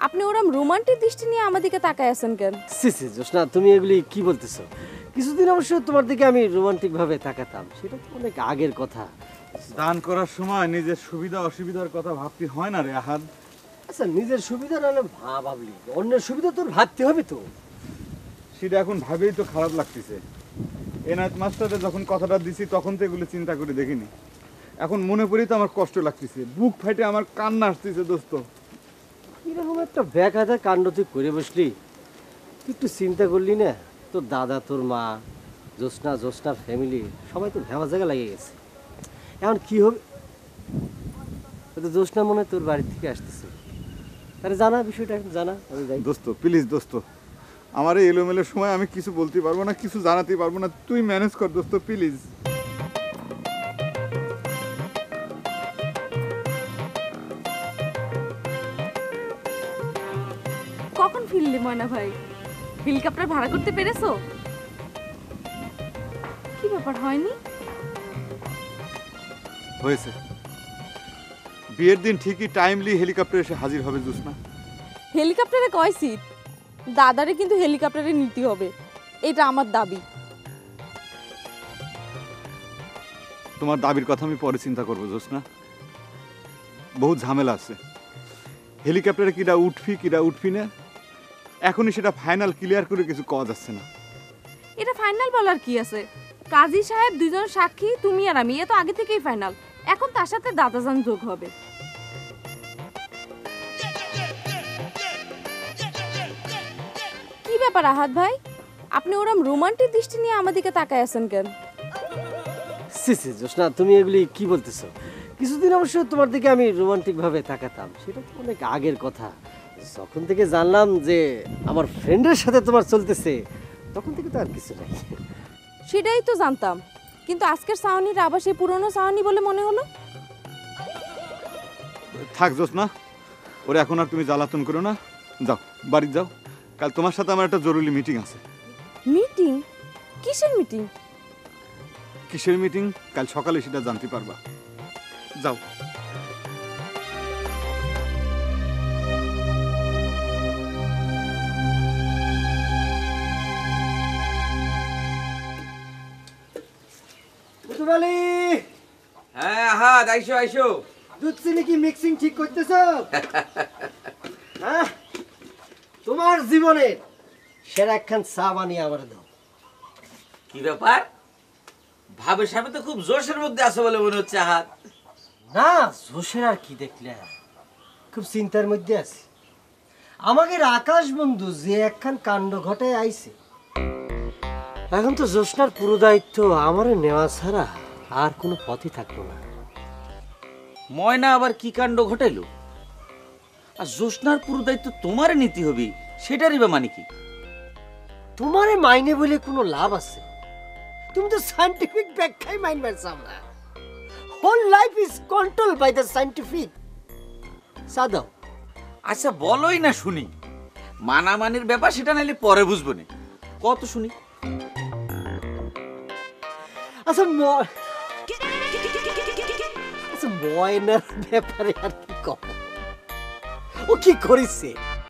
আপনি ওরম রোমান্টিক দৃষ্টি নিয়ে আমার দিকে তাকায় আছেন কেন? সি সি জোসনা, তুমি এগুলি কি বলতেছো? কিছুদিন অবশ্য তোমার দিকে আমি রোমান্টিক ভাবে তাকাতাম, সেটা তো অনেক আগের কথা। দান করার সময় নিজের সুবিধা অসুবিধার কথা ভাবতে হয় না রে আহাদ। আচ্ছা, নিজের সুবিধা নাহলে ভাবলি, অন্যের সুবিধা তোর ভাবতে হবে তো। সেটা এখন ভাবেই তো খারাপ লাগতেছে। এনায়েত মাস্টারে যখন কথাটা দিছি তখন তো এগুলো চিন্তা করে দেখিনি। এখন মনে পড়ি তো আমার কষ্ট লাগতেছে, বুক ফাইটে আমার কান্না আসতেছে দোস্ত। এরকম একটা ব্যাঘাতা কাণ্ড তুই করে বসলি, তুই একটু চিন্তা করলি না? তোর দাদা, তোর মা, জ্যোৎস্নার ফ্যামিলি সবাই তো ভেবা জায়গা লাগিয়ে গেছে। এখন কি হবে? তো জ্যোৎস্না মনে হয় তোর বাড়ি থেকে আসতেছে, তাহলে জানা বিষয়টা, এখন জানা। আমি যাই। দোস্ত প্লিজ দোস্ত, আমার এই এলোমেলোর সময় আমি কিছু বলতে পারবো না, কিছু জানাতে পারবো না, তুই ম্যানেজ কর দোস্ত প্লিজ। কখন ফিরলি ময়না ভাই? হেলিকপ্টার ভাড়া করতে পেরেছো? কি ব্যাপার, হয়নি? হয়েছে, বিয়ের দিন ঠিকই টাইমলি হেলিকপ্টার এসে হাজির হবে জোৎস্না। হেলিকপ্টারে কয় সিট? দাদারে কিন্তু হেলিকপ্টারে নিতে হবে, এটা আমার দাবি। তোমার দাবির কথা আমি পরে চিন্তা করবো জোৎস্না, বহু ঝামেলা আছে। হেলিকপ্টারে কিরা উঠবি না, এখনই সেটা ফাইনাল ক্লিয়ার করে কিছু কওয়া যাচ্ছে না। এটা ফাইনাল বলার কি আছে? কাজী সাহেব দুজন সাক্ষী, তুমি আর আমি, এ তো আগে থেকেই ফাইনাল। এখন তার সাথে দাদাজান যোগ হবে। কি ব্যাপার আহাদ ভাই, আপনি ওরম রোমান্টিক দৃষ্টি নিয়ে আমার দিকে তাকায় আছেন কেন? সি সি জোসনা, তুমি এগুলি কি বলতেছো? কিছুদিন অবশ্য তোমার দিকে আমি রোমান্টিক ভাবে তাকাতাম, সেটা তো অনেক আগের কথা। যখন থেকে জানলাম যে আমার ফ্রেন্ডের সাথে তোমার চলতেছে, তখন থেকে তো আর কিছু নাই। সেটাই তো জানতাম, কিন্তু আজকের সাউনিটা আবার সেই পুরনো সাউনি বলে মনে হলো। থাক জোৎস্না, ওরে এখন আর তুমি জ্বালাতন করো না, যাও বাড়ি যাও। কাল তোমার সাথে আমার একটা জরুরি মিটিং আছে। মিটিং? কিসের মিটিং? কিসের মিটিং কাল সকালে সেটা জানতে পারবা, যাও। হ্যাঁ আহাদ, আইসো আইসো। দুধ চিনি কি মিক্সিং ঠিক করতেছো? হ্যাঁ, তোমার জীবনের সেরা একখান চা বানিয়ে আমার দাও। কি ব্যাপার, ভাবের সামনে তো খুব জোশের মধ্যে আছো বলে মনে হচ্ছে আহাদ। না, জোশের আর কি দেখলে, খুব চিন্তার মধ্যে আছি। আমাদের আকাশ বন্ধু যে একখান কাণ্ড ঘটায় আইছে, এখন তো জ্যোৎস্নার পুরো দায়িত্ব আমারে নেওয়া ছাড়া আর কোনো পথই থাকলো না। ময়না আবার কি কাণ্ড ঘটাইলো? আর জোৎস্নার পুরো দায়িত্ব তোমার নিতে হবে, সেটারই বা মানে কি? তোমারে মাইনে বলে কোনো লাভ আছে? তুমি তো সায়েন্টিফিক ব্যাখ্যাই মাইনবার চাও না। Whole life is control by the scientific. সাদাও। আচ্ছা বলোই না শুনি, মানামানির ব্যাপার সেটা নাইলে পরে বুঝবো না, কত শুনি। আচ্ছা ময়নার ব্যাপারে আর কি কব? ও কি করেছে?